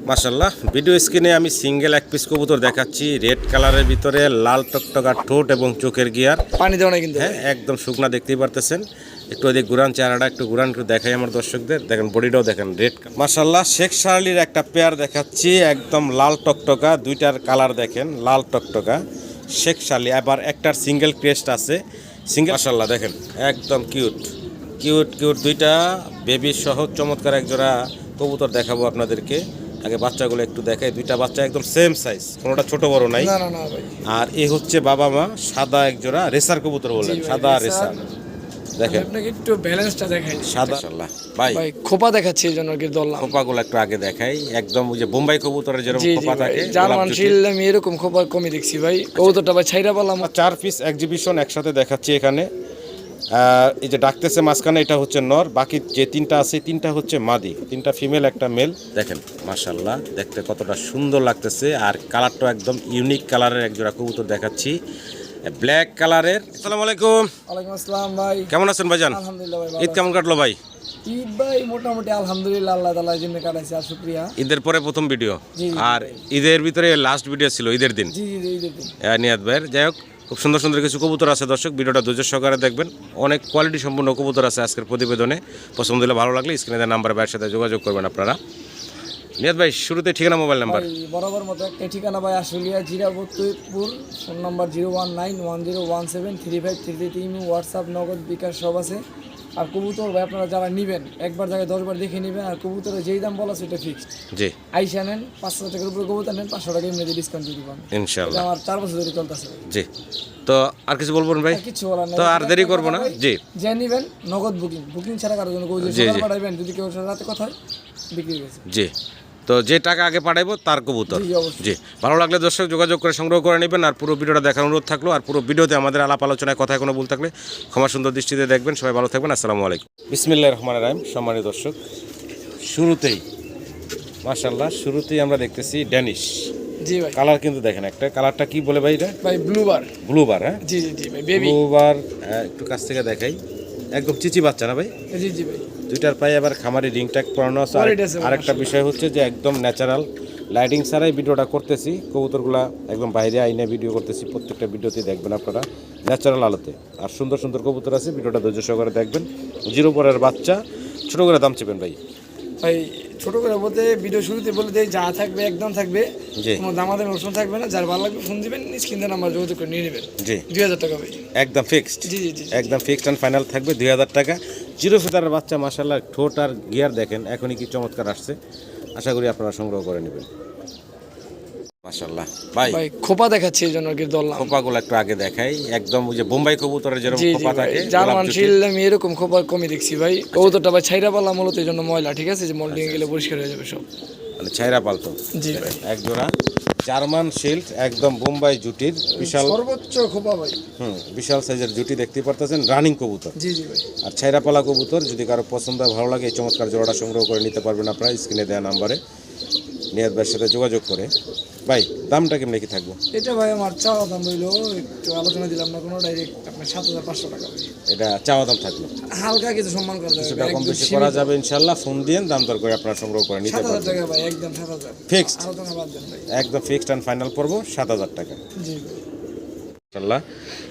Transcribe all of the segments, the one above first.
মাশাআল্লাহ ভিডিও স্ক্রিনে আমি সিঙ্গেল এক পিস কবুতর দেখাচ্ছি রেড কালারের ভিতরে লাল টকটকা ঠোঁট এবং চোখের গিয়ার পানি দেওয়া না কিন্তু হ্যাঁ একদম শুকনা দেখতেই পারতেছেন একটু ওদিক ঘুরান চেহারাটা একটু ঘুরান একটু দেখাই আমার দর্শকদের দেখেন বডিটাও দেখেন রেড মাশাআল্লাহ শেখ শার্লির একটা পেয়ার দেখাচ্ছি একদম লাল টকটকা দুইটার কালার দেখেন লাল টকটকা শেখ শার্লি আবার একটার সিঙ্গেল ক্রেস্ট আছে সিঙ্গেল মাশাআল্লাহ দেখেন একদম কিউট কিউট কিউট দুইটা বেবি সহ চমৎকার একজোড়া কবুতর দেখাবো আপনাদেরকে আগে বাচ্চাগুলো একটু দেখাই দুইটা বাচ্চা একদম সেম সাইজ কোনোটা ছোট বড় নাই না না না ভাই আর এ হচ্ছে বাবা মা সাদা একজোড়া রেসার কবুতর বললেন সাদা রেসার দেখেন আপনাকে একটু ব্যালেন্সটা দেখাই সাদা মাশাআল্লাহ ভাই ভাই খোপা দেখাচ্ছি এইজন্য কি দললাম খোপাগুলো একটু আগে দেখাই একদম ওই যে বোম্বাই কবুতরের যেরকম জি জি খোপা ভাই থাকে জার্মান শিল আমি এরকম খোপা কমই দেখছি ভাই কবুতরটা ভাই ছাইরা বললাম 4 পিস এক্সিবিশন একসাথে দেখাচ্ছি এখানে এই যে ডাকতেছে মাঝখানে এটা হচ্ছে নর বাকি যে তিনটা আছে তিনটা হচ্ছে মাদি তিনটা ফিমেল একটা মেল দেখেন মাশাআল্লাহ দেখতে কতটা সুন্দর লাগতেছে আর কালারটা একদম ইউনিক কালারের একজোড়া কবুতর দেখাচ্ছি ব্ল্যাক কালারের আসসালামু আলাইকুম ওয়ালাইকুম আসসালাম ভাই কেমন আছেন ভাইজান আলহামদুলিল্লাহ ভাই ঈদ কেমন কাটলো ভাই ঈদ ভাই মোটামুটি আলহামদুলিল্লাহ আল্লাহ তাআলার জন্য কাটাইছি আর শুকরিয়া ঈদের পরে প্রথম ভিডিও জি। আর ঈদের ভিতরে লাস্ট ভিডিও ছিল ঈদের দিন জি জি জি ঈদের দিন নিয়াত ভাইয়ের যাই হোক খুব সুন্দর সুন্দর কিছু কবুতর আছে দর্শক ভিডিওটা ধৈর্য সহকারে দেখবেন অনেক কোয়ালিটি সম্পূর্ণ কবুতর আছে আজকের প্রতিবেদনে পছন্দ হলে ভালো লাগলে স্ক্রিনে দেওয়া নাম্বার ভাইয়ের সাথে যোগাযোগ করবেন আপনারা নিয়াত ভাই শুরুতে ঠিকানা মোবাইল নাম্বার ভাই বরাবর মতো একটা ঠিকানা ভাই আশুলিয়া জিরাবতুরপুর ফোন নাম্বার 01910173533 হোয়াটসঅ্যাপ নগদ বিকাশ সব আছে আর কবুতর ভাই আপনারা যারা নেবেন একবার জায়গায় 10 বার দেখে নেবেন আর কবুতরের যেই দাম বলা সেটা ফিক্সড জি আইসা নেন 500 টাকার উপরে কবুতর নেন 500 টাকা এমনি ডিসকাউন্ট দিয়ে দিবেন ইনশাআল্লাহ আমার 4 বছর ধরে চলতেছে জি তো আর কিছু বলবেন ভাই আর কিছু বলার নাই তো আর দেরি করবো না জি যে নেবেন নগদ বুকিং ছাড়া কারোর জন্য কবুতর জি, সকাল জি। পাঠাবেন যদি কেউ রাতে কথা হয় বিক্রি হয়ে গেছে জি তো যে টাকা আগে পাঠাইবো তার কবুতর জি, অবশ্যই। জি ভালো লাগলে দর্শক যোগাযোগ করে সংগ্রহ করে নেবেন আর পুরো ভিডিওটা দেখার অনুরোধ থাকলো আর পুরো ভিডিওতে আমাদের আলাপ আলোচনায় কথায় কোনো ভুল থাকলে ক্ষমা সুন্দর দৃষ্টিতে দেখবেন সবাই ভালো থাকবেন আসসালামু আলাইকুম বিসমিল্লাহির রহমানির রহিম সম্মানিত দর্শক শুরুতেই মাশাআল্লাহ শুরুতেই আমরা দেখতেছি ড্যানিশ জি ভাই কালার কিন্তু দেখেন একটা কালারটা কি বলে ভাই এটা ভাই ব্লুবার ব্লুবার হ্যাঁ জি জি জি ভাই বেবি ব্লুবার একটু কাছ থেকে দেখাই একদম চিচি বাচ্চা না ভাই জি জি ভাই দুইটার পায়ে আবার খামারি রিং ট্যাগ পরানো আছে Quality আছে, আরেকটা বিষয় হচ্ছে যে একদম ন্যাচারাল লাইটিং ছাড়াই ভিডিওটা করতেছি কবুতরগুলা একদম বাইরে আইনে ভিডিও করতেছি প্রত্যেকটা ভিডিওতে দেখবেন আপনারা ন্যাচারাল আলোতে আর সুন্দর সুন্দর কবুতর আছে ভিডিওটা ধৈর্য সহকারে দেখবেন জিরো পরের বাচ্চা ছোটো করে দাম চেপেন ভাই ভাই ছোট করে বলতে ভিডিও শুরুতে বলে দেয় যা থাকবে একদম থাকবে জি কোনো দামাদামি অপশন থাকবে না যার ভালো লাগবে ফোন দিবেন স্ক্রিন দিয়ে নাম্বার যোগাযোগ করে নিয়ে নেবেন জি 2000 টাকা ভাই একদম ফিক্সড জি জি জি একদম ফিক্সড অ্যান্ড ফাইনাল থাকবে 2000 টাকা জিরো ফেদারের বাচ্চা মাশাআল্লাহ ঠোঁট আর গিয়ার দেখেন এখনই কি চমৎকার আসছে আশা করি আপনারা সংগ্রহ করে নেবেন মাশাআল্লাহ ভাই ভাই খোপা দেখাচ্ছি এইজন্য কি দললাম খোপাগুলো একটু আগে দেখাই একদম ওই যে বোম্বাই কবুতরের যেরকম জি জি খোপা ভাই থাকে জার্মান শিল আমি এরকম খোপা কমই দেখছি ভাই কবুতরটা ভাই ছাইরা বললাম মূলত এইজন্য ময়লা ঠিক আছে যে মোল্ডিং গেলে পরিষ্কার হয়ে যাবে সব মানে ছাইরা পালতো জি ভাই এক জোড়া জার্মান শিল্ড একদম বোম্বাই জুটির বিশাল সর্বোচ্চ খোপা ভাই বিশাল সাইজের জুটি দেখতে পারতেছেন রানিং কবুতর জি জি ভাই আর ছাইরা পালা কবুতর যদি কারো পছন্দ হয় ভালো লাগে এই চমৎকার জোড়াটা সংগ্রহ করে নিতে পারবেন আপনারা স্ক্রিনে দেওয়া নাম্বারে নিয়াত ভাইয়ের সাথে যোগাযোগ করে ভাই দামটা কেমন কি থাকবো এটা ভাই আমার চাওয়া দাম রইলো একটু আলোচনা দিলাম না কোনো ডাইরেক্ট আপনার 7500 টাকা ভাই এটা চাওয়া দাম থাকলো হালকা কিছু সম্মান করা যাবে কিছুটা কম বেশি করা যাবে ইনশাল্লাহ ফোন দিয়ে দাম দর করে আপনারা সংগ্রহ করে নিতে 7000 পারবেন টাকা ভাই একদম 7000 ফিক্সড আলোচনা বাদ দেন ভাই একদম ফিক্সড অ্যান্ড ফাইনাল পড়বো 7000 টাকা জি ভাই ইনশাল্লাহ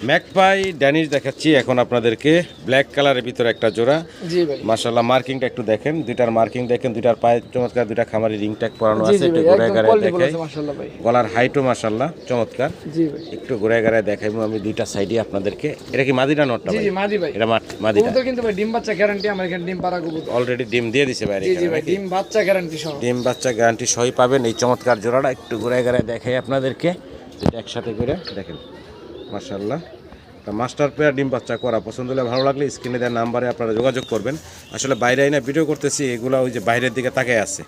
ম্যাকপাই ড্যানিশ দেখাচ্ছি এখন আপনাদেরকে ব্ল্যাক কালারের ভিতরে একটা জোড়া জি ভাই মাশাআল্লাহ মার্কিংটা একটু দেখেন দুইটার মার্কিং দেখেন দুইটার পায়ে চমৎকার দুইটা খামারি রিং ট্যাগ পরানো জি আছে জি একটু ভাই ঘুরে একদম গাড়ায় কোয়ালিটি দেখাই বলেছে মাশাআল্লাহ ভাই গলার হাইটও মাশাআল্লাহ চমৎকার জি ভাই একটু ঘুরে গাড়ায় দেখাইবো আমি দুইটা সাইডে আপনাদেরকে এটা কি মাদিনা নটটা জি ভাই জি মাদি ভাই এটা মাদিনা কবুতর কিন্তু ভাই ডিম বাচ্চা গ্যারান্টি আমার এখানে ডিম পাড়া কবুতর অলরেডি ডিম দিয়ে দিছে বাইরে জি জি এখানে ভাই নাকি? ডিম বাচ্চা গ্যারান্টি সহ ডিম বাচ্চা গ্যারান্টি সহই পাবেন এই চমৎকার জোড়াটা একটু ঘুরে গাড়ায় দেখাই আপনাদেরকে এটা একসাথে করে দেখেন মাশাআল্লাহ মাস্টার পেয়ার ডিম বাচ্চা করা পছন্দ হলে ভালো লাগলে স্ক্রিনে দেওয়া নাম্বারে আপনারা যোগাযোগ করবেন আসলে বাইরে আইনা ভিডিও করতেছি এগুলো ওই যে বাইরের দিকে তাকায় আছে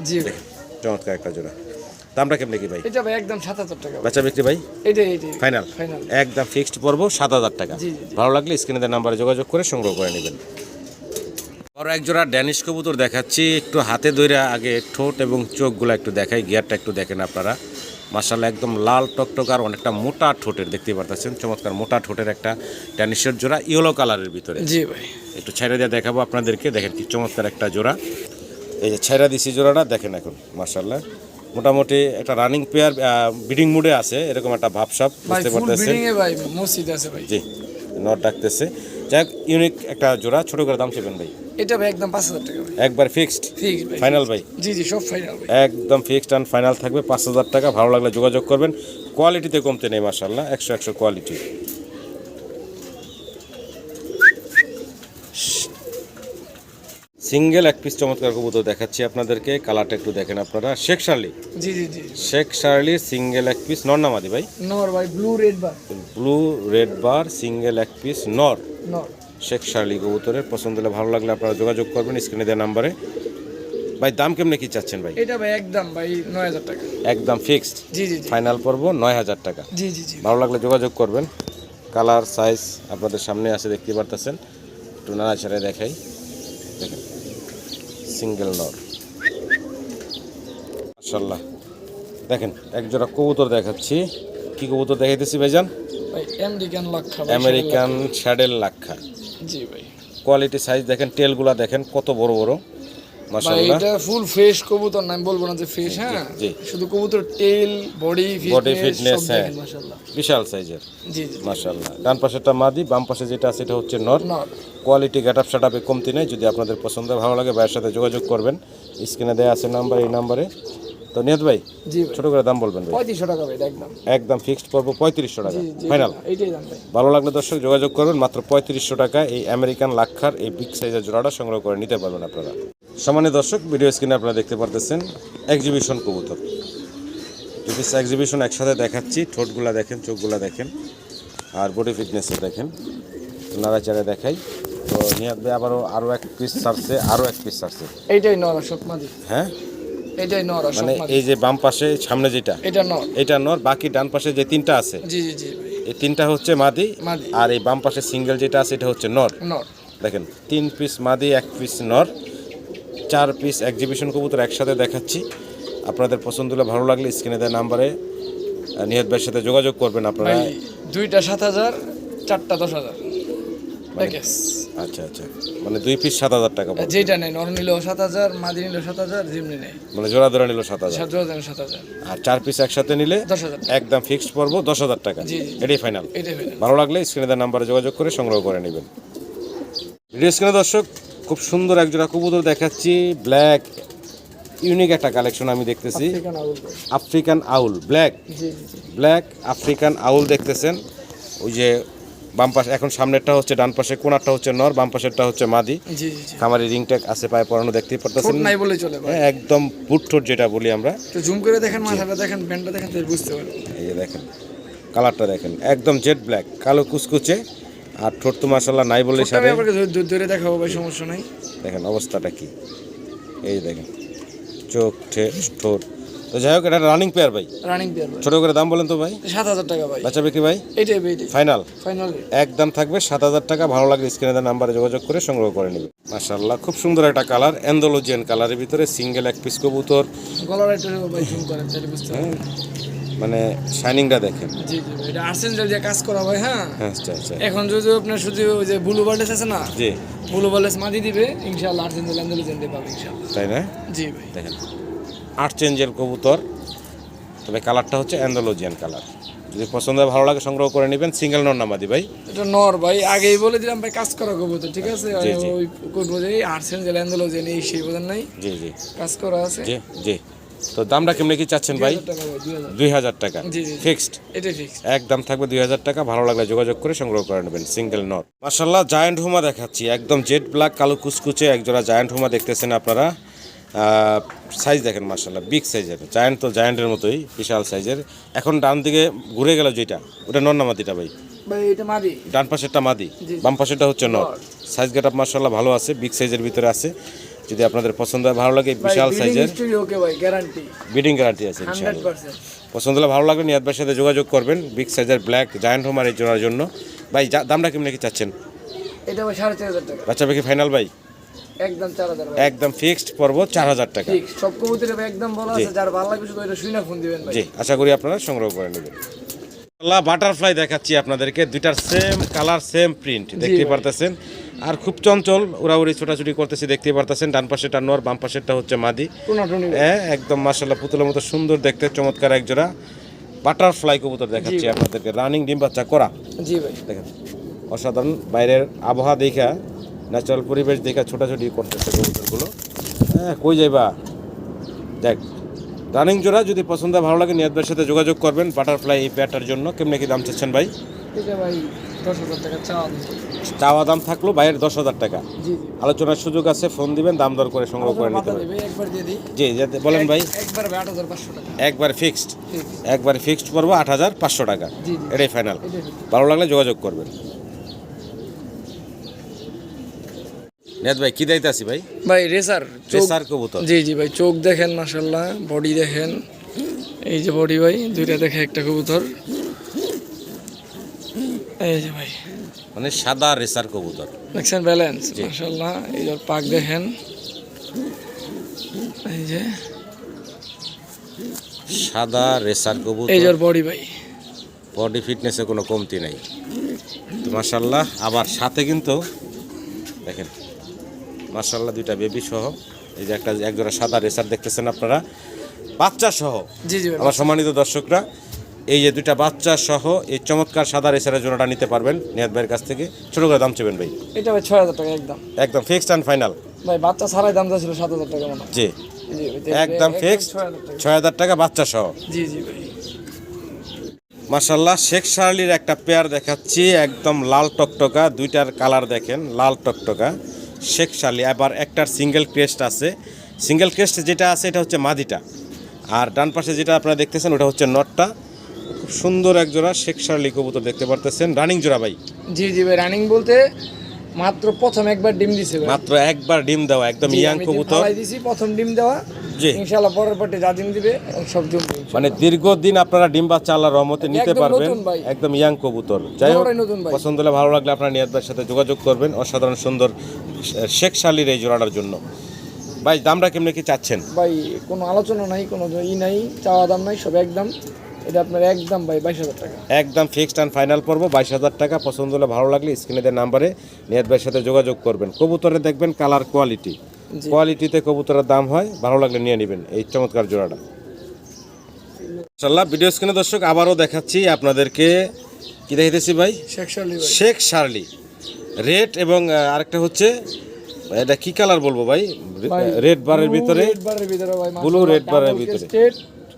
জি ভাই চমৎকার একটা জোড়া দামটা কেমন কি ভাই এটা ভাই একদম 7000 টাকা ভাই বাচ্চা বিক্রি ভাই এইটাই ফাইনাল ফাইনাল একদম ফিক্সড পড়বো 7000 টাকা জি, জি। ভালো লাগলে স্ক্রিনে দেওয়া নাম্বারে যোগাযোগ করে সংগ্রহ করে নেবেন বড় এক জোড়া ড্যানিশ কবুতর দেখাচ্ছি একটু হাতে ধরে আগে ঠোঁট এবং চোখগুলো একটু দেখাই গিয়ারটা একটু দেখেন আপনারা মাশাআল্লাহ একদম লাল টকটকার অনেকটা মোটা ঠোঁটের দেখতে পারতেছেন চমৎকার মোটা ঠোঁটের একটা ড্যানিশের জোড়া ইয়েলো কালারের ভিতরে জি ভাই একটু ছেড়ে দিয়ে দেখাবো আপনাদেরকে দেখেন কি চমৎকার একটা জোড়া এই যে ছেড়া দিছি জোড়াটা দেখেন এখন মাশাআল্লাহ মোটামুটি একটা রানিং পেয়ার ব্রিডিং মুডে আছে এরকম একটা ভাবসাব ভাই বুঝতে ফুল পারতেছেন ব্রিডিং এ ভাই মসজিদ আছে ভাই। জি নট ডাকতেছে যাক ইউনিক একটা জোড়া ছোট করে দাম চাইবেন ভাই এটা ভাই একদম 5000 টাকা ভাই। একবার ফিক্সড ফিক্স ভাই। ফাইনাল ভাই জি জি সব ফাইনাল ভাই। একদম ফিক্সড অ্যান্ড ফাইনাল থাকবে 5000 টাকা ভালো লাগলে যোগাযোগ করবেন কোয়ালিটিতে কমতে নেই মাশাআল্লাহ 100 কোয়ালিটি সিঙ্গেল এক পিস চমৎকার কবুতর দেখাচ্ছি আপনাদেরকে কালারটা একটু দেখেন আপনারা শেখ শার্লি জি জি জি শেখ শার্লি সিঙ্গেল এক পিস নর নামাদি ভাই নর ভাই ব্লু রেড বার। ব্লু রেড বার সিঙ্গেল এক পিস নর নর শেখ শার্লি কবুতরের পছন্দ হলে ভালো লাগলে আপনারা যোগাযোগ করবেন স্ক্রিনে দেওয়া নাম্বারে ভাই দাম কেমনে কি চাচ্ছেন ভাই এটা ভাই একদম ভাই 9000 টাকা। একদম ফিক্সড জি জি জি ফাইনাল পড়বো 9000 টাকা জি জি জি ভালো লাগলে যোগাযোগ করবেন কালার সাইজ আপনাদের সামনে আছে দেখতে পারতেছেন একটু নাড়াচাড়া দেখাই দেখেন সিঙ্গেল নর মাশাআল্লাহ দেখেন এক জোড়া কবুতর দেখাচ্ছি কি কবুতর দেখাইতেছি ভাইজান ভাই আমেরিকান লাক্ষা ভাই। আমেরিকান শ্যাডেল লাক্ষা জি ভাই। কোয়ালিটি সাইজ দেখেন টেলগুলা দেখেন কত বড় বড় ভাই মাশাআল্লাহ এটা ফুল ফ্রেশ কবুতর না আমি বলবো না যে ফ্রেশ হ্যাঁ জি। শুধু কবুতর টেল বডি ফিটনেস সব হ্যাঁ দেখেন মাশাআল্লাহ। বিশাল সাইজের জি জি মাশাআল্লাহ ডান পাশেরটা মাদি বাম পাশে যেটা আছে এটা হচ্ছে নর নর কোয়ালিটি গেটআপ সেটআপে কমতি নেই যদি আপনাদের পছন্দ হয়, ভালো লাগে ভাইয়ের সাথে যোগাযোগ করবেন স্ক্রিনে দেওয়া আছে নাম্বার এই নাম্বারে তো নিয়ত ভাই জি ভাই ছোট করে দাম বলবেন ভাই 3500 টাকা ভাই এটা একদম। একদম ফিক্সড পড়বো 3500 টাকা জি জি ফাইনাল এইটাই দাম ভাই। ভালো লাগলে দর্শক যোগাযোগ করবেন মাত্র 3500 টাকা এই আমেরিকান লাক্ষার এই বিগ সাইজের জোড়াটা সংগ্রহ করে নিতে পারবেন আপনারা সম্মানিত দর্শক ভিডিও স্ক্রিনে আপনারা দেখতে পারতেছেন এক্সিবিশন কবুতর যদি এক্সিবিশন একসাথে দেখাচ্ছি ঠোঁটগুলা দেখেন চোখগুলা দেখেন আর বডি ফিটনেসও দেখেন নাড়াচাড়া দেখাই তো নিহাত ভাই আরও এক পিস ছাড়ছে আরও এক পিস ছাড়ছে এইটাই নর আর মাদি। হ্যাঁ এইটাই নর আর মানে মাদি। এই যে বাম পাশে সামনে যেটা এটা নর। এটা নর বাকি ডান পাশে যে তিনটা আছে জি জি জি ভাই এই তিনটা হচ্ছে মাদি মাদি। আর এই বাম পাশে সিঙ্গেল যেটা আছে এটা হচ্ছে নর নর দেখেন 3 পিস মাদি 1 পিস নর 4 পিস এক্সিবিশন কবুতর একসাথে দেখাচ্ছি আপনাদের পছন্দ হলে ভালো লাগলে স্ক্রিনে দেওয়া নাম্বারে নিহত ভাইয়ের সাথে যোগাযোগ করবেন আপনারা ভাই দুইটা 7000 চারটা 10000 প্যাকেজ। আচ্ছা আচ্ছা মানে 2 পিস 7000 টাকা পড়বে। যেটা নেই নর নিলেও 7000 মাদি নিলেও 7000 যেমনি নেই মানে জোড়া ধরে নিল 7000 7000 আর 4 পিস একসাথে নিলে 10000 একদম ফিক্সড পড়বো 10000 টাকা জি, জি। এটাই ফাইনাল এইটাই ভাই। ভালো লাগলে স্ক্রিনে দেওয়া নাম্বারে যোগাযোগ করে সংগ্রহ করে নেবেন ভিডিও স্ক্রিনে দর্শক খুব সুন্দর এক জোড়া কবুতর দেখাচ্ছি ব্ল্যাক ইউনিক একটা কালেকশন আমি দেখতেছি ঠিকানা বলবো। আফ্রিকান আউল ব্ল্যাক জি জি জি ব্ল্যাক আফ্রিকান আউল দেখতেছেন ওই যে বাম পাশে এখন সামনেরটা হচ্ছে ডান পাশে কোনারটা হচ্ছে নর বাম পাশেরটা হচ্ছে মাদি জি জি জি খামারি রিং ট্যাগ আছে পায়ে পরানো দেখতেই পারতেছেন ঠোঁট নাই বলে চলে ভাই। হ্যাঁ, একদম বুট ঠোঁট যেটা বলি আমরা তো জুম করে দেখেন মাথাটা দেখেন ব্যান্ডটা দেখেন তাহলে বুঝতে পারবেন। এই যে দেখেন কালারটা দেখেন একদম জেড ব্ল্যাক কালো কুচকুচে আর ঠোঁট তো মাশাআল্লাহ নাই বলে ঠোঁটটা সারে আমি আপনাকে ধরে দেখাবো ভাই সমস্যা নাই। দেখেন অবস্থাটা কি এই দেখেন চোখ ঠোঁট তো যাই হোক এটা রানিং পেয়ার ভাই রানিং পেয়ার ভাই ছোট করে দাম বলেন তো ভাই 7000 টাকা ভাই। বাচ্চা বিক্রি ভাই এইটাই ভাই এইটাই ফাইনাল ফাইনাল। একদম থাকবে 7000 টাকা ভালো লাগলে স্ক্রিনে দেওয়া নাম্বারে যোগাযোগ করে সংগ্রহ করে নেবে মাশাআল্লাহ খুব সুন্দর একটা কালার অ্যান্ডালুজিয়ান কালারের ভিতরে সিঙ্গেল এক পিস কবুতর গলার একটা ভাই জুম করেন তাহলে বুঝতে পারবেন। মানে শাইনিংটা দেখেন জি জি ভাই এটা আর্সেঞ্জেল দিয়ে কাজ করা হয় হ্যাঁ। আচ্ছা আচ্ছা এখন যদি আপনার শুধু ওই যে ব্লু বার্ডেস আছে না জি ব্লু বার্ডেস মাদি দিবে ইনশাআল্লাহ আর্সেঞ্জেল আন্দোলন দিয়ে পাবে ইনশাআল্লাহ। তাই না জি ভাই দেখেন আর্ট চেঞ্জের কবুতর তবে কালারটা হচ্ছে অ্যান্ডালুজিয়ান কালার যদি পছন্দ হয় ভালো লাগে সংগ্রহ করে নেবেন সিঙ্গেল নর নামাদি ভাই এটা নর ভাই আগেই বলে দিলাম ভাই কাজ করা কবুতর ঠিক আছে জি, জি। ওই করবো যে আর্সেঞ্জেল আন্দোলন এই সেই বোঝেন নাই জি জি কাজ করা আছে। জি জি তো দামটা কেমনে কি চাচ্ছেন ভাই 2000 টাকা ভাই 2000 2000 টাকা জি, জি। ফিক্সড এটাই ফিক্স। একদম থাকবে 2000 টাকা ভালো লাগলে যোগাযোগ করে সংগ্রহ করে নেবেন সিঙ্গেল নট মাশাআল্লাহ জায়ান্ট হুমা দেখাচ্ছি একদম জেড ব্ল্যাক কালো কুচকুচে একজোড়া জায়ান্ট হুমা দেখতেছেন আপনারা সাইজ দেখেন মাশাআল্লাহ বিগ সাইজের জায়ান্ট তো জায়ান্টের মতোই বিশাল সাইজের এখন ডান দিকে ঘুরে গেল যেটা ওটা নর না মাদিটা ভাই ভাই এটা মাদি ডান পাশেরটা মাদি জি। বাম পাশেরটা হচ্ছে নর নর। সাইজ গেটআপ মাশাআল্লাহ ভালো আছে বিগ সাইজের ভিতরে আছে যদি আপনাদের পছন্দ হয় ভালো লাগে বিশাল সাইজের হিস্টরি ওকে ভাই গ্যারান্টি বিডিং গ্যারান্টি আছে ইনশাআল্লাহ 100%। পছন্দ হলে ভালো লাগবে নিয়াদ ভাইয়ের সাথে যোগাযোগ করবেন বিগ সাইজের ব্ল্যাক জায়ান্ট হোমার এই জোড়ার জন্য ভাই দামটা কেমন কি চাচ্ছেন এটা ভাই 4500 টাকা বাচ্চা পাখি ফাইনাল ভাই একদম 4000 ভাই একদম ফিক্সড পড়ব 4000 টাকা ঠিক সব কবুতরে ভাই একদম বলা আছে যার ভালো লাগবে শুধু এটা শুনে ফোন দিবেন ভাই। জি আশা করি আপনারা সংগ্রহ করে নেবেন আল্লাহ বাটারফ্লাই দেখাচ্ছি আপনাদেরকে দুইটার সেম কালার সেম প্রিন্ট দেখতে ভাই। পারতেছেন আর খুব চঞ্চল, উড়াউড়ি ছোটাছুটি করতেছি, দেখতেই পারতেছেন। ডান পাশেটা নর, বাম পাশেরটা হচ্ছে মাদি। টোনাটুনি ভাই। হ্যাঁ, একদম মাশাআল্লাহ পুতুলের মতো সুন্দর দেখতে, চমৎকার এক জোড়া বাটারফ্লাই কবুতর দেখাচ্ছি আপনাদেরকে, রানিং ডিম বাচ্চা করা। জি ভাই। দেখেন অসাধারণ, বাইরের আবহাওয়া দেখা, ন্যাচারাল পরিবেশ দেখা ছোটাছুটি করতেছে কবুতরগুলো। হ্যাঁ, কই যাইবা দেখ, রানিং জোড়া। যদি পছন্দ ভালো লাগে নিয়াদ ভাইয়ের সাথে যোগাযোগ করবেন বাটারফ্লাই এই পেয়ারটার জন্য। কেমনে কি দাম চাচ্ছেন ভাই? এটা ভাই 10,000 টাকা চাওয়া। চাওয়া দাম থাকলো ভাইয়ের 10,000 টাকা। জি জি। আলোচনার সুযোগ আছে, ফোন দিবেন, দাম দর করে সংগ্রহ করে নিতে মাথা পারবেন। দেবে একবার দিয়ে দিই। জি যাতে বলেন ভাই। একবার 8,500 টাকা। একবার ফিক্সড, জি একবার ফিক্সড পড়বো 8,500 টাকা। জি। এটাই ফাইনাল। এটাই। ভালো লাগলে যোগাযোগ করবেন। নিয়াদ ভাই কি দায়িত্ব আছি ভাই? ভাই রেসার রেসার কবুতর। জি জি ভাই, চোখ দেখেন মাশাআল্লাহ, বডি দেখেন, এই যে বডি ভাই, দুইটা দেখে একটা কবুতর। এই যে ভাই মানে সাদা রেসার কবুতর, দেখছেন ব্যালেন্স মাশাআল্লাহ। এই যে পাক দেখেন, এই যে সাদা রেসার কবুতর। এই যে বডি ভাই, বডি ফিটনেসে কোনো কমতি নাই তো মাশাআল্লাহ। আবার সাথে কিন্তু দেখেন মাশাআল্লাহ দুইটা বেবি সহ, এই যে একটা একজোড়া সাদা রেসার দেখতেছেন আপনারা, বাচ্চা সহ। জি জি ভাই। আমার সম্মানিত দর্শকরা, এই যে দুইটা বাচ্চা সহ এই চমৎকার সাদা রেসারের জোড়াটা নিতে পারবেন নিয়াদ ভাইয়ের কাছ থেকে। ছোট করে দাম চেবেন ভাই? এটা ভাই 6,000 টাকা একদম। একদম ফিক্সড অ্যান্ড ফাইনাল ভাই বাচ্চা ছাড়াই দাম ছিল 7,000 টাকা মনে হয়। জি, জি ভাই, একদম ফিক্সড 6,000 টাকা। 6,000 টাকা বাচ্চা সহ। জি জি ভাই। মাশাআল্লাহ শেখ শার্লির একটা পেয়ার দেখাচ্ছি, একদম লাল টকটকা, দুইটার কালার দেখেন লাল টকটকা শেখ শার্লি। আবার একটার সিঙ্গেল ক্রেস্ট আছে, সিঙ্গেল ক্রেস্ট যেটা আছে এটা হচ্ছে মাদিটা, আর ডান পাশে যেটা আপনারা দেখতেছেন ওটা হচ্ছে নটটা। খুব সুন্দর এক জোড়া শেখ শার্লি কবুতর দেখতে পারতেছেন, রানিং জোড়া ভাই। জি জি ভাই, রানিং বলতে মাত্র প্রথম একবার ডিম দিছে ভাই। মাত্র একবার ডিম দেওয়া, একদম জি, ইয়াং আমি ডিম কবুতর। ফালাই দিছি, প্রথম ডিম দেওয়া। জি, ইনশাআল্লাহ পরের পার্টি যা ডিম দিবে সব জমবে। মানে দীর্ঘদিন আপনারা ডিম বাচ্চা আল্লাহর রহমতে নিতে একদম পারবেন। নতুন ভাই। একদম ইয়াং কবুতর। যাই হোক, পুরোটাই নতুন ভাই। পছন্দ হলে ভালো লাগলে আপনারা নিয়াদ ভাইয়ের সাথে যোগাযোগ করবেন অসাধারণ সুন্দর শেখ শার্লির এই জোড়াটার জন্য। ভাই দামটা কেমনে কি চাচ্ছেন? ভাই কোনো আলোচনা নাই, কোনো নাই, চাওয়া দাম নাই, সব একদম। এটা আপনার একদম ভাই 22,000 টাকা। একদম ফিক্সড অ্যান্ড ফাইনাল পড়বো 22,000 টাকা। পছন্দ হলে ভালো লাগলে স্ক্রিনে দেওয়া নাম্বারে নিয়াদ ভাইয়ের সাথে যোগাযোগ করবেন। কবুতরে দেখবেন কালার কোয়ালিটি, কোয়ালিটিতে কবুতরের দাম হয়, ভালো লাগলে নিয়ে নেবেন এই চমৎকার জোড়াটা। ইনশাআল্লাহ ভিডিও স্ক্রিনে দর্শক আবারও দেখাচ্ছি আপনাদেরকে, কি দেখাইতেছি ভাই? শেখ শার্লি ভাই। শেখ শার্লি রেড, এবং আরেকটা হচ্ছে এটা কি কালার বলবো ভাই? রেড বারের ভিতরে, রেড বারের ভিতরে ভাই, ব্লু রেড বারের ভিতরে।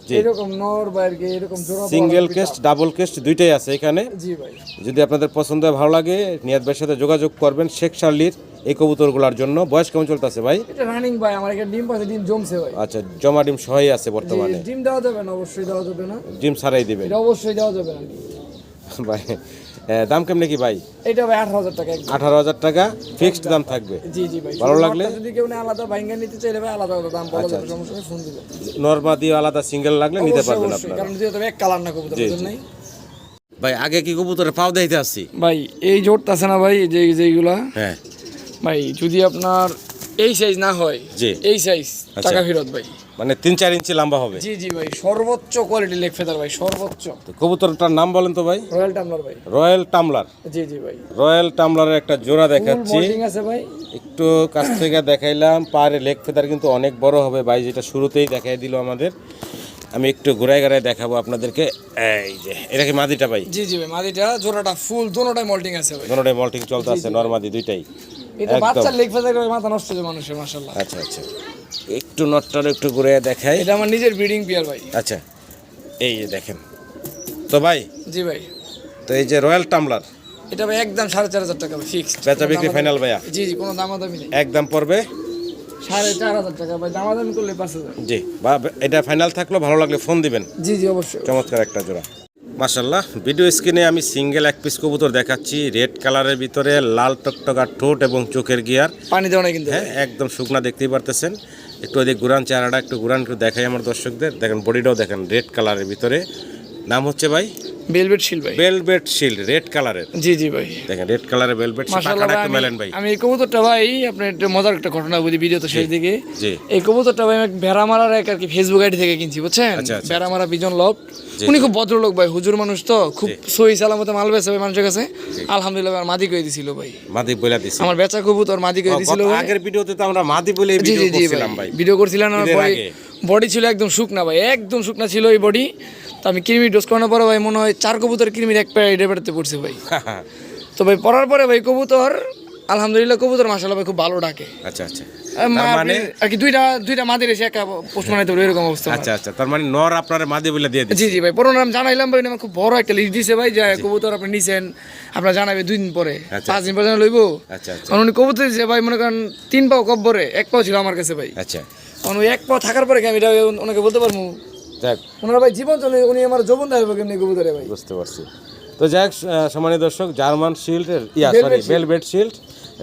জি। এরকম নর বাইরকে এরকম জোড়া সিঙ্গেল কেস্ট ডাবল কেস্ট দুইটাই আছে এখানে। জি ভাই। যদি আপনাদের পছন্দ হয় ভালো লাগে নিয়াদ ভাইয়ের সাথে যোগাযোগ করবেন শেখ শার্লির এই কবুতরগুলোর জন্য। বয়স কেমন চলতেছে ভাই? এটা রানিং ভাই, আমার এখানে ডিম পাশে ডিম জমছে ভাই। আচ্ছা, জমা ডিম সহায় আছে বর্তমানে? ডিম দেওয়া যাবে না, অবশ্যই দেওয়া যাবে না। ডিম ছাড়াই দিবেন? এটা অবশ্যই দেওয়া যাবে না ভাই দাম কেমনে কি ভাই? এটা ভাই 18,000 টাকা একদম। 18,000 টাকা ফিক্সড দাম থাকবে। জি জি ভাই। ভালো লাগলে যদি কেউ না আলাদা ভাঙ্গা নিতে চাইলে ভাই আলাদা আলাদা দাম বলা যাবে, সমস্যা নেই, ফোন দিবে। নরমা দিয়ে আলাদা সিঙ্গেল লাগলে নিতে পারবেন অবশ্যই, আপনারা। কারণ যেহেতু এক কালার না কবুতর, জি, বুঝলেন জি। নাই ভাই আগে কি কবুতরের পাও দেখতে আসছি ভাই? এই জোড়টা আছে না ভাই, যে যেগুলা হ্যাঁ ভাই, যদি আপনার এই সাইজ না হয়, জি। এই সাইজ আচ্ছা। টাকা ফেরত ভাই। মানে 3-4 ইঞ্চি লম্বা হবে? জি জি ভাই, সর্বোচ্চ কোয়ালিটি লেগ ফেদার ভাই, সর্বোচ্চ। তো কবুতরটার নাম বলেন তো ভাই? রয়্যাল টামলার ভাই। রয়্যাল টামলার। জি জি ভাই। রয়্যাল টামলারের একটা জোড়া দেখাচ্ছি, মোল্ডিং আছে ভাই। একটু কাছ থেকে দেখাইলাম। পারে লেগ ফেদার কিন্তু অনেক বড় হবে ভাই, যেটা শুরুতেই দেখাই দিল আমাদের। আমি একটু ঘুরাই ঘুরাই দেখাবো আপনাদেরকে। এই যে এটা কি মাদিটা ভাই? জি জি ভাই, মাদিটা জোড়াটা ফুল, দোনোটাই মোল্ডিং আছে ভাই। দুটোটাই মল্টিং চলতে আছে, নরমাদি দুইটাই। এটা বাচ্চা লেগ ফেদার করে মাথা নষ্ট হয়ে মানুষের, মাশাআল্লাহ। আচ্ছা আচ্ছা, একটু নটটার একটু ঘুরে দেখাই। এটা আমার নিজের ব্রিডিং পেয়ার ভাই। আচ্ছা, এই যে দেখেন তো ভাই। জি ভাই। তো এই যে রয়্যাল টামলার, এটা ভাই একদম 4,500 টাকা ভাই, ফিক্সড। বেচা বিক্রি ফাইনাল ভাইয়া? জি জি, কোনো দামাদামি নেই। একদম পড়বে 4,500 টাকা ভাই, দামাদামি করলে 5,000। জি, বা এটা ফাইনাল থাকলো, ভালো লাগলে ফোন দিবেন। জি জি অবশ্যই। চমৎকার একটা জোড়া মাশাআল্লাহ। ভিডিও স্ক্রিনে আমি সিঙ্গেল এক পিস কবুতর দেখাচ্ছি, রেড কালারের ভিতরে, লাল টকটকা ঠোঁট এবং চোখের গিয়ার। পানি দেওয়া নাই কিন্তু। হ্যাঁ, একদম শুকনা, দেখতেই পারতেছেন। একটু ওদিক ঘুরান চেহারাটা, একটু ঘুরান, একটু দেখাই আমার দর্শকদের। দেখেন বডিটাও দেখেন, রেড কালারের ভিতরে। নাম হচ্ছে ভাই ভেলভেট শিল ভাই। ভেলভেট শিল্ড রেড কালারের, জি জি ভাই। দেখেন রেড কালারের ভেলভেট শিল্ড। মাশাআল্লাহ পাখাটা ভাই, একটু মেলেন ভাই। আমি এই কবুতরটা ভাই আপনার একটা মজার একটা ঘটনা বলি, ভিডিও তো শেষ দিকে। জি। এই কবুতরটা ভাই আমি ভেড়ামারার এক আর কি ফেসবুক আইডি থেকে কিনছি, বুঝছেন? আচ্ছা, আচ্ছা। ভেড়ামারা বিজন লব। জি, উনি জি। খুব ভদ্রলোক ভাই, হুজুর মানুষ তো, খুব সহি সালামতে মাল বেচে ভাই মানুষের কাছে। আলহামদুলিল্লাহ আর মাদি কই দিছিল ভাই, মাদি বইলা দিছি। আমার বেচা কবুতর মাদি কই দিছিল ভাই। আগের ভিডিওতে তো আমরা মাদি বলে জি ভিডিও জি জি করছিলাম ভাই। ভিডিও করছিলাম আমার ঈদের ভাই। আগে। বডি ছিল একদম শুকনা ভাই, একদম শুকনা ছিল এই বডি। তো আমি কৃমি ডোজ করানোর পরে ভাই মনে হয় 4 কবুতর কৃমির এক প্যারা এডে বেড়াতে পড়ছে ভাই। তো ভাই পড়ার পরে ভাই কবুতর আলহামদুলিল্লাহ কবুতর মাশাআল্লাহ ভাই খুব ভালো ডাকে। আচ্ছা আচ্ছা। মানে আর কি দুইটা মাদের এসে একটা পোস্ট বানাইতে পারে এরকম অবস্থা। আচ্ছা আচ্ছা, তার মানে নর আপনার মাদি বলে দিয়ে দিচ্ছে। জি জি ভাই, পুরো নাম জানাইলাম ভাই, আমার খুব বড় একটা লিস্ট দিছে ভাই, যে কবুতর আপনি নিছেন আপনারা জানাবে 2 দিন পরে, আচ্ছা। 5 দিন পরে জানা লইবো। আচ্ছা আচ্ছা কারণ উনি কবুতর দিছে ভাই, মনে করেন 3 পাও কব্বরে 1 পাও ছিল আমার কাছে ভাই। আচ্ছা। কারণ ওই 1 পাও থাকার পরে কি আমি এটা ওনাকে বলতে পারবো? যাক, ওনারা ভাই জীবন চলে, উনি আমার যৌবন দেখাবো কেমনি কবুতরে ভাই। বুঝতে পারছি। তো যাই হোক, সম্মানিত দর্শক, জার্মান শিল্ডের ভেলভেট শিল্ড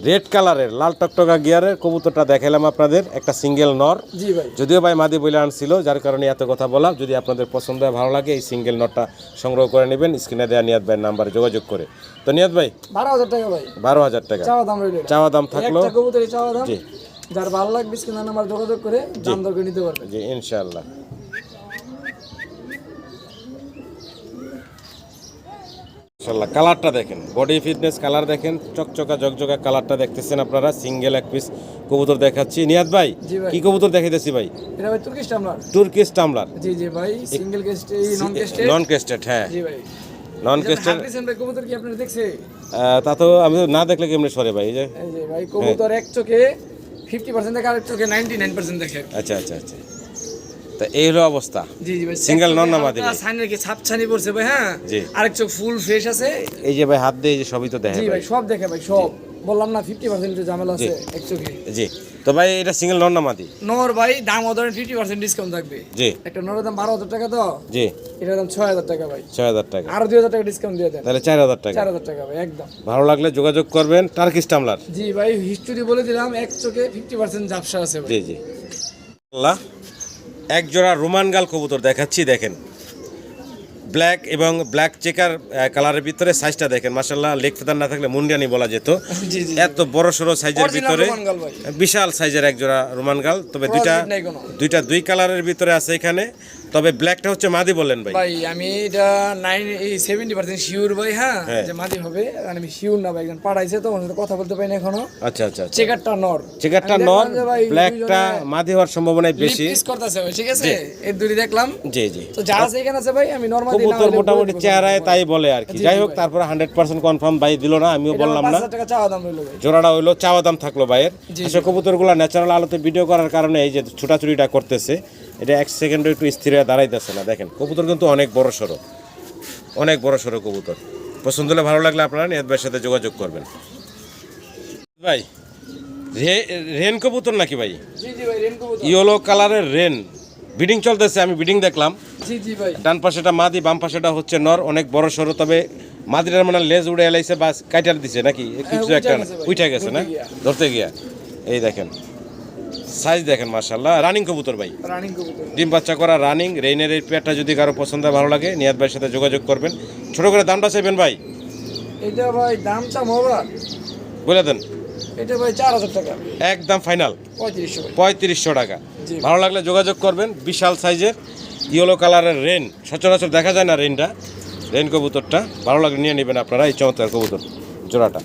রেড কালারের লাল টকটকা গিয়ারের কবুতরটা দেখালাম আপনাদের, একটা সিঙ্গেল নর। জি ভাই। যদিও ভাই মাদি বলে আনছিল, যার কারণে এত কথা বলা। যদি আপনাদের পছন্দ হয়, ভালো লাগে, এই সিঙ্গেল নটটা সংগ্রহ করে নেবেন স্ক্রিনে দেওয়া নিয়াত ভাইয়ের নাম্বারে যোগাযোগ করে। তো নিয়াত ভাই 12,000 টাকা ভাই, 12,000 টাকা চাওয়া দাম রইল। চাওয়া দাম থাকলো। একটা কবুতরের চাওয়া দাম। জি যার ভালো লাগবে স্ক্রিনে নাম্বার যোগাযোগ করে দাম দর করে নিতে পারবে। জি ইনশাআল্লাহ। মাশাআল্লাহ, কালারটা দেখেন, বডি ফিটনেস কালার দেখেন, চকচকা জকজকা কালারটা দেখতেছেন আপনারা। সিঙ্গেল এক পিস কবুতর দেখাচ্ছি। নিয়াত ভাই জি ভাই। কি কবুতর দেখাইতেছি ভাই? এটা ভাই তুর্কিশ টামলার। তুর্কিশ টামলার। জি জি ভাই, সিঙ্গেল কেস্টে নন কেস্টে। নন ক্রেস্টেড, হ্যাঁ জি ভাই। নন ক্রেস্টেড। হারদিসেন ভাই কবুতর কি আপনারা দেখছে? তা তো আমি তো না দেখলে কেমনে সরে ভাই, এই যে। এই যে ভাই কবুতর এক চোখে 50% দেখে, আরেক চোখে 99% দেখে। আচ্ছা আচ্ছা আচ্ছা, তা এই হলো অবস্থা। জি জি ভাই, সিঙ্গেল নন না মাদি ভাই? সাইনের কি ছাপছানি পড়ছে ভাই, হ্যাঁ। জি। আরেক চোখ ফুল ফ্রেশ আছে। এই যে ভাই হাত দিয়ে এই যে সবই তো দেখে জি ভাই। ভাই সব দেখে ভাই, সব বললাম না 50% একটু ঝামেলা আছে এক চোখে। জি। তো ভাই এটা সিঙ্গেল নন না মাদি? নর ভাই দাম ধরেন 50% ডিসকাউন্ট থাকবে। জি একটা নরের দাম 12,000 টাকা, তো জি এটার দাম 6,000 টাকা ভাই। 6,000 টাকা, আর 2,000 টাকা ডিসকাউন্ট দিয়ে দেন, তাহলে 4,000 টাকা। 4,000 টাকা ভাই একদম। ভালো লাগলে যোগাযোগ করবেন। টার্কিশ টামলার। জি ভাই, হিস্টোরি বলে দিলাম, এক চোখে 50% ঝাপসা আছে ভাই। জি জি। আল্লাহ, এক জোড়া রোমান গাল কবুতর দেখাচ্ছি, দেখেন ব্ল্যাক এবং ব্ল্যাক চেকার কালারের ভিতরে। সাইজটা দেখেন মাশাআল্লাহ, লেগ ফেদার না থাকলে মুন্ডিয়ানি বলা যেত। জি জি। এত বড় সড়ো সাইজের Original ভিতরে, রোমান গাল ভাই। বিশাল সাইজের এক জোড়া রোমান গাল। তবে Crossbreed নাই কোনো। দুই কালারের ভিতরে আছে এখানে। তবে ব্ল্যাকটা হচ্ছে মাদি বললেন ভাই? ভাই আমি এটা 70% শিওর ভাই, হ্যাঁ, হ্যাঁ। যে মাদি হবে। আর আমি শিওর না ভাই, একজন পাঠাইছে তো, ওর সাথে কথা বলতে পারি না এখনো। আচ্ছা আচ্ছা আচ্ছা। চেকারটা নর, চেকারটা আমি নর, দেখলাম যে ভাই ব্ল্যাকটা মাদি হওয়ার সম্ভাবনাই বেশি। লিপ কিস করতেছে ভাই, ঠিক আছে, এর দুরি দেখলাম। জি জি। তো যা আছে এখানে আছে ভাই, আমি নরমাল কবুতর মোটামুটি চেহারায় তাই বলে আর কি। যাই হোক, তারপরে 100% কনফার্ম ভাই দিল না, আমিও বললাম না। 5,000 টাকা চাওয়া দাম রইল ভাই। জোড়াটা হইলো চাওয়া দাম থাকলো ভাইয়ের। জি, আসলে কবুতরগুলো ন্যাচারাল আলোতে ভিডিও করার কারণে এই যে ছুটাছুটিটা করতেছে, এটা এক সেকেন্ডে একটু স্থির হয়ে দাঁড়াইতেছে না। দেখেন কবুতর কিন্তু অনেক বড় সড়ো, অনেক বড় সড়ো কবুতর। পছন্দ হলে, ভালো লাগলে আপনারা নিয়াত ভাইয়ের সাথে যোগাযোগ করবেন। ভাই রেন কবুতর নাকি ভাই? জি জি ভাই, রেন কবুতর। ইয়েলো কালারের রেন বিডিং চলতেছে, আমি বিডিং দেখলাম। জি জি ভাই। ডান পাশেটা মাদি, বাম পাশেটা হচ্ছে নর। অনেক বড় সড়ো, তবে মাদিটার মানে লেজ উড়ে এলাইছে বা কাইটার দিছে নাকি কিছু একটা, উঠে গেছে না ধরতে গিয়া। এই দেখেন সাইজ দেখেন মাশাআল্লাহ, রানিং কবুতর ভাই, রানিং কবুতর। ডিম বাচ্চা করা রানিং। রেইনের এই পেয়ারটা যদি কারো পছন্দ হয়, ভালো লাগে, নিয়াত ভাইয়ের সাথে যোগাযোগ করবেন। ছোট করে দামটা চাইবেন ভাই? এটা ভাই দাম চাম হবে, বলে দেন। এটা ভাই 4,000 টাকা, একদম ফাইনাল 3500 ভাই। 3500 টাকা। জি। ভালো লাগলে যোগাযোগ করবেন। বিশাল সাইজের ইয়েলো কালারের রেন, সচরাচর দেখা যায় না রেনটা, রেন কবুতরটা। ভালো লাগলে নিয়ে নেবেন আপনারা এই চমৎকার কবুতর জোড়াটা।